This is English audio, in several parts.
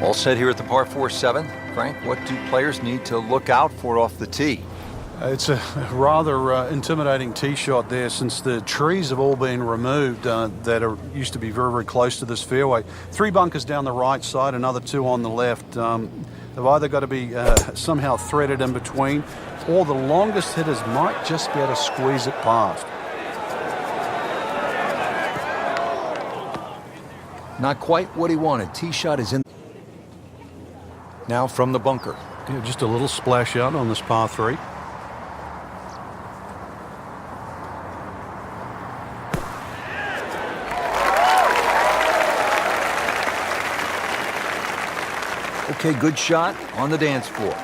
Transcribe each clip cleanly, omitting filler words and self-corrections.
All set here at the par 4-7. Frank, what do players need to look out for off the tee? It's a rather intimidating tee shot there, since the trees have all been removed that used to be very, very close to this fairway. 3 bunkers down the right side, another 2 on the left. They've either got to be somehow threaded in between, or the longest hitters might just be able to squeeze it past. Not quite what he wanted. Tee shot is in. Now from the bunker. Yeah, just a little splash out on this par 3. Okay, good shot on the dance floor.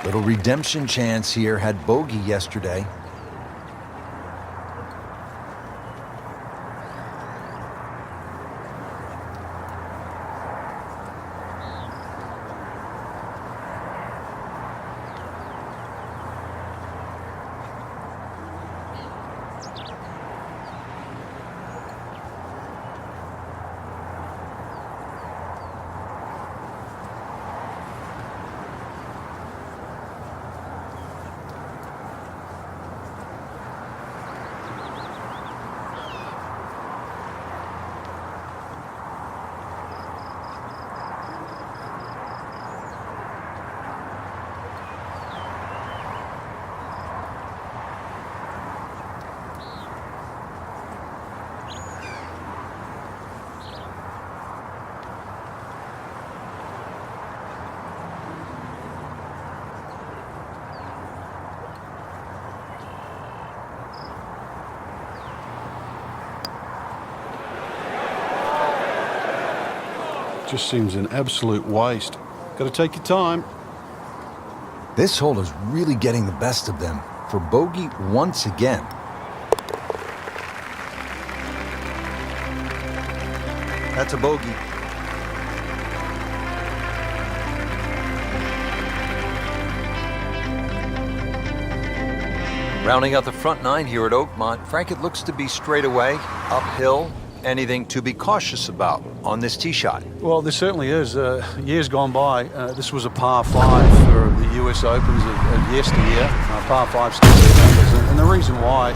Little redemption chance here. Had bogey yesterday. Just seems an absolute waste. Got to take your time. This hole is really getting the best of them for bogey once again. That's a bogey. Rounding out the front 9 here at Oakmont, Frank, it looks to be straight away, uphill. Anything to be cautious about on this tee shot? Well, there certainly is. Years gone by, this was a par 5 for the US Opens of yesteryear. Par 5 still numbers, and the reason why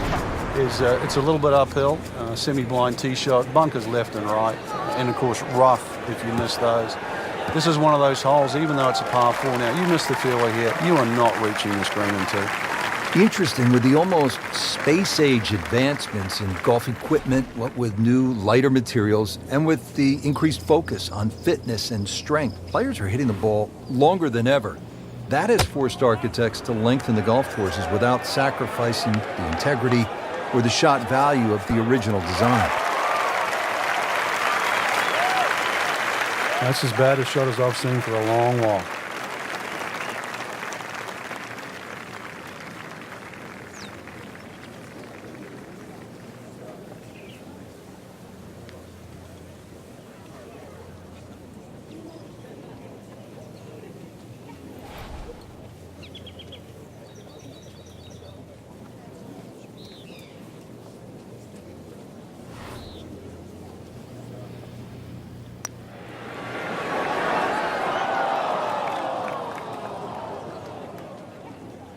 is it's a little bit uphill, semi-blind tee shot, bunkers left and right, and of course rough if you miss those. This is one of those holes, even though it's a par 4 now, you miss the fairway here, you are not reaching this green in 2. Interesting, with the almost space-age advancements in golf equipment, what with new, lighter materials, and with the increased focus on fitness and strength, players are hitting the ball longer than ever. That has forced architects to lengthen the golf courses without sacrificing the integrity or the shot value of the original design. That's as bad a shot as I've seen for a long while.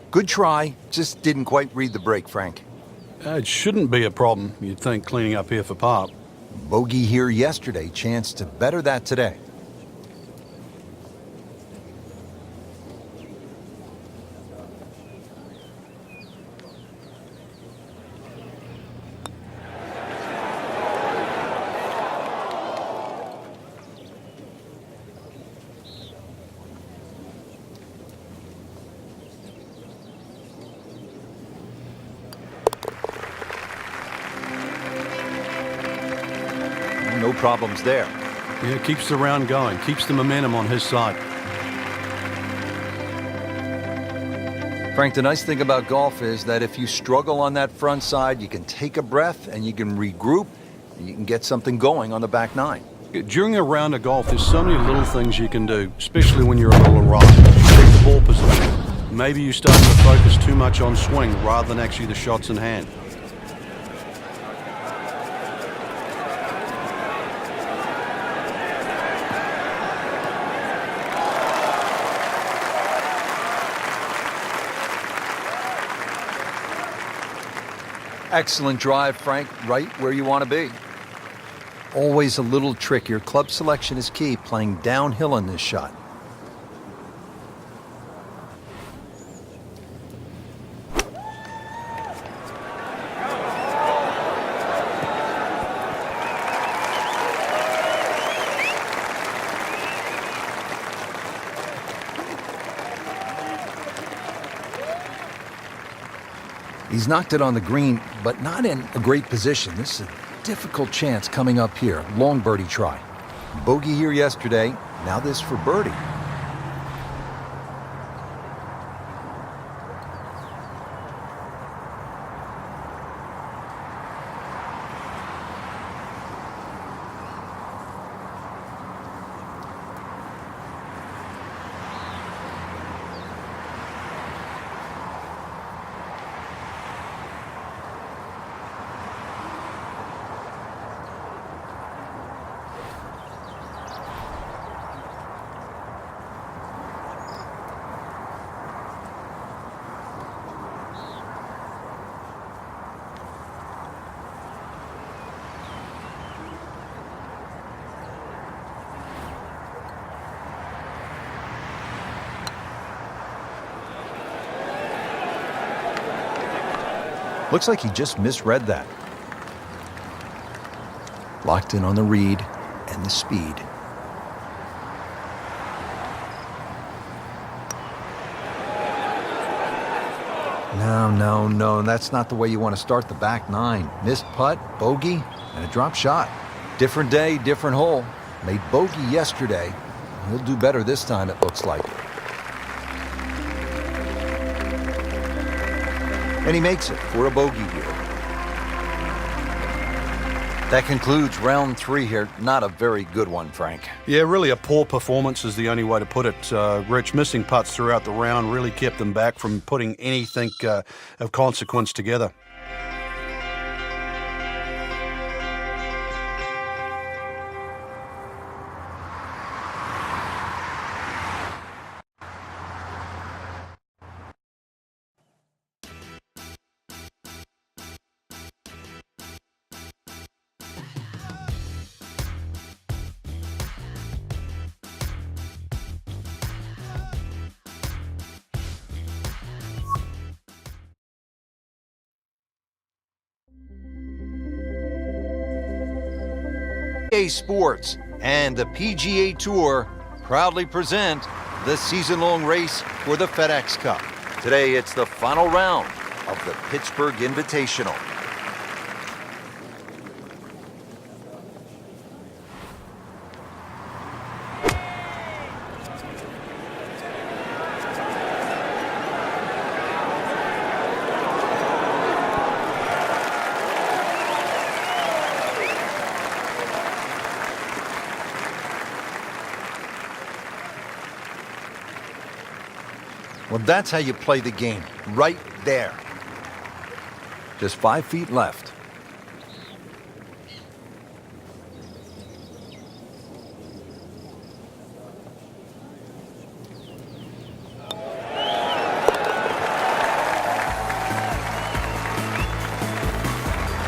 Good try, just didn't quite read the break, Frank. It shouldn't be a problem, you'd think, cleaning up here for par. Bogey here yesterday, chance to better that today. No problems there. Yeah, keeps the round going, keeps the momentum on his side. Frank, the nice thing about golf is that if you struggle on that front side, you can take a breath and you can regroup and you can get something going on the back 9. During a round of golf, there's so many little things you can do, especially when you're a little right. Take the ball position. Maybe you're starting to focus too much on swing rather than actually the shots in hand. Excellent drive, Frank, right where you want to be. Always a little trickier. Club selection is key, playing downhill on this shot. He's knocked it on the green, but not in a great position. This is a difficult chance coming up here. Long birdie try. Bogey here yesterday. Now this for birdie. Looks like he just misread that. Locked in on the read and the speed. No, that's not the way you want to start the back nine. Missed putt, bogey, and a drop shot. Different day, different hole. Made bogey yesterday. He'll do better this time, it looks like. And he makes it for a bogey here. That concludes round 3 here. Not a very good one, Frank. Yeah, really a poor performance is the only way to put it. Rich, missing putts throughout the round really kept them back from putting anything of consequence together. PGA Sports and the PGA Tour proudly present the season-long race for the FedEx Cup. Today, it's the final round of the Pittsburgh Invitational. Well, that's how you play the game, right there. Just 5 feet left.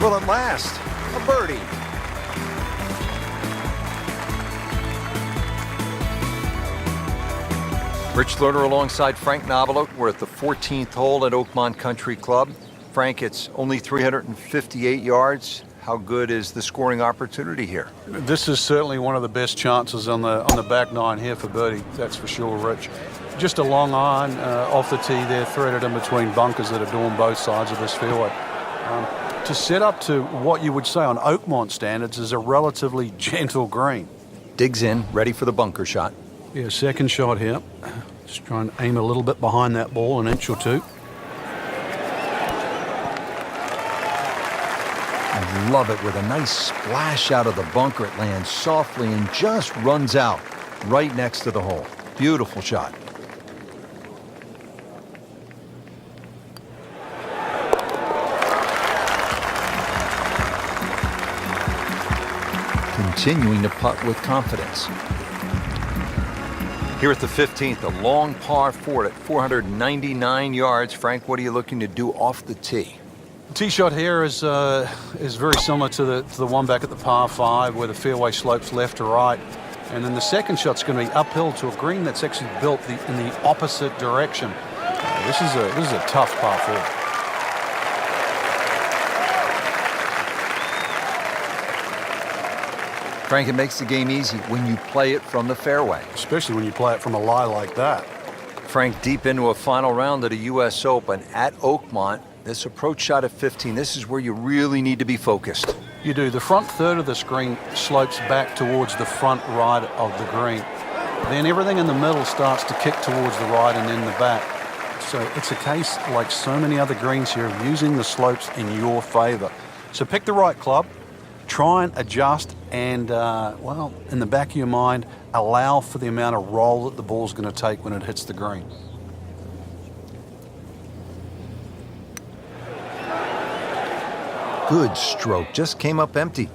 Well, at last, a birdie. Rich Lerner alongside Frank Nobilo. We're at the 14th hole at Oakmont Country Club. Frank, it's only 358 yards. How good is the scoring opportunity here? This is certainly one of the best chances on the back nine here for birdie, that's for sure, Rich. Just a long iron off the tee there, threaded in between bunkers that adorn both sides of this fairway. To set up to what you would say on Oakmont standards is a relatively gentle green. Digs in, ready for the bunker shot. Yeah, second shot here. Just try and aim a little bit behind that ball, an inch or two. I love it with a nice splash out of the bunker. It lands softly and just runs out right next to the hole. Beautiful shot. Continuing to putt with confidence. Here at the 15th, a long par 4 at 499 yards. Frank, what are you looking to do off the tee? Tee shot here is very similar to the one back at the par 5, where the fairway slopes left to right, and then the second shot's going to be uphill to a green that's actually built in the opposite direction. This is a tough par 4. Frank, it makes the game easy when you play it from the fairway. Especially when you play it from a lie like that. Frank, deep into a final round of the U.S. Open at Oakmont, this approach shot at 15, this is where you really need to be focused. You do. The front third of this green slopes back towards the front right of the green. Then everything in the middle starts to kick towards the right and then the back. So it's a case, like so many other greens here, of using the slopes in your favor. So pick the right club, try and adjust, and, well, in the back of your mind, allow for the amount of roll that the ball's going to take when it hits the green. Good stroke, just came up empty.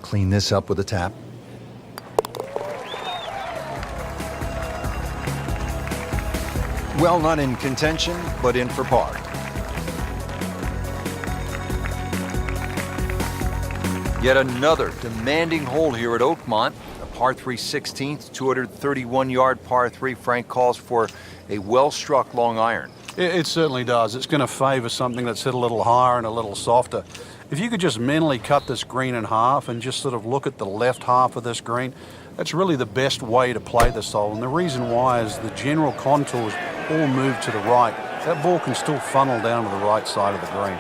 Clean this up with a tap. Well, not in contention, but in for par. Yet another demanding hole here at Oakmont. A par 3 16th, 231-yard par 3. Frank calls for a well-struck long iron. It certainly does. It's going to favor something that's hit a little higher and a little softer. If you could just mentally cut this green in half and just sort of look at the left half of this green, that's really the best way to play this hole. And the reason why is the general contours all move to the right. That ball can still funnel down to the right side of the green.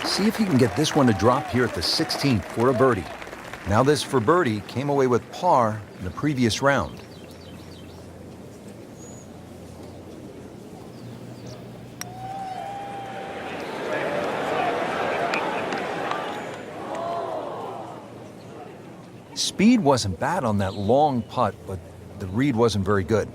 See if he can get this one to drop here at the 16th for a birdie. Now this for birdie came away with par in the previous round. Speed wasn't bad on that long putt, but the read wasn't very good.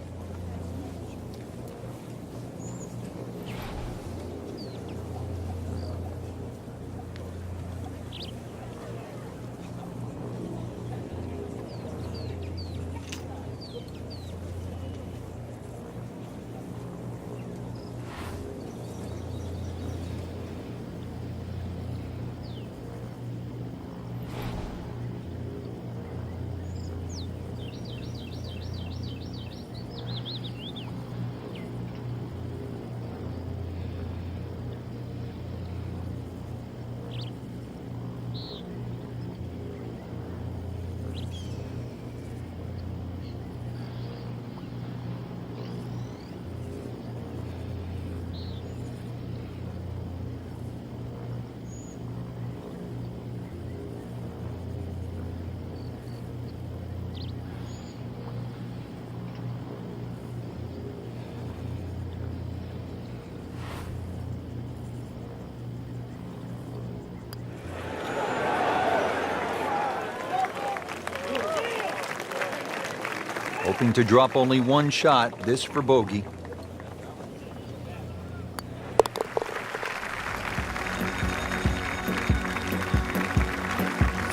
Hoping to drop only one shot, this for bogey.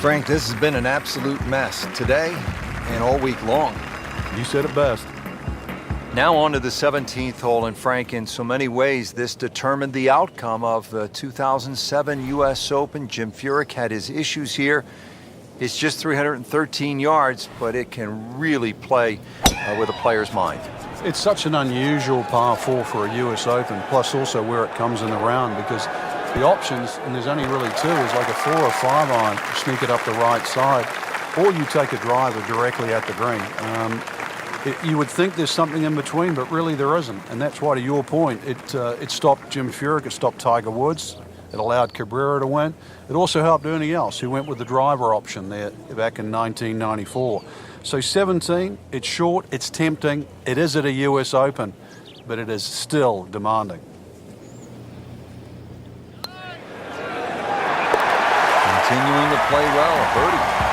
Frank, this has been an absolute mess today and all week long. You said it best. Now on to the 17th hole, and Frank, in so many ways, this determined the outcome of the 2007 U.S. Open. Jim Furyk had his issues here. It's just 313 yards, but it can really play with a player's mind. It's such an unusual par 4 for a U.S. Open, plus also where it comes in the round, because the options, and there's only really two, is like a 4 or 5 iron, sneak it up the right side, or you take a driver directly at the green. You would think there's something in between, but really there isn't, and that's why, to your point, it stopped Jim Furyk, it stopped Tiger Woods. It allowed Cabrera to win. It also helped Ernie Els, who went with the driver option there back in 1994. So 17, it's short, it's tempting, it is at a US Open, but it is still demanding. Continuing to play well, a birdie.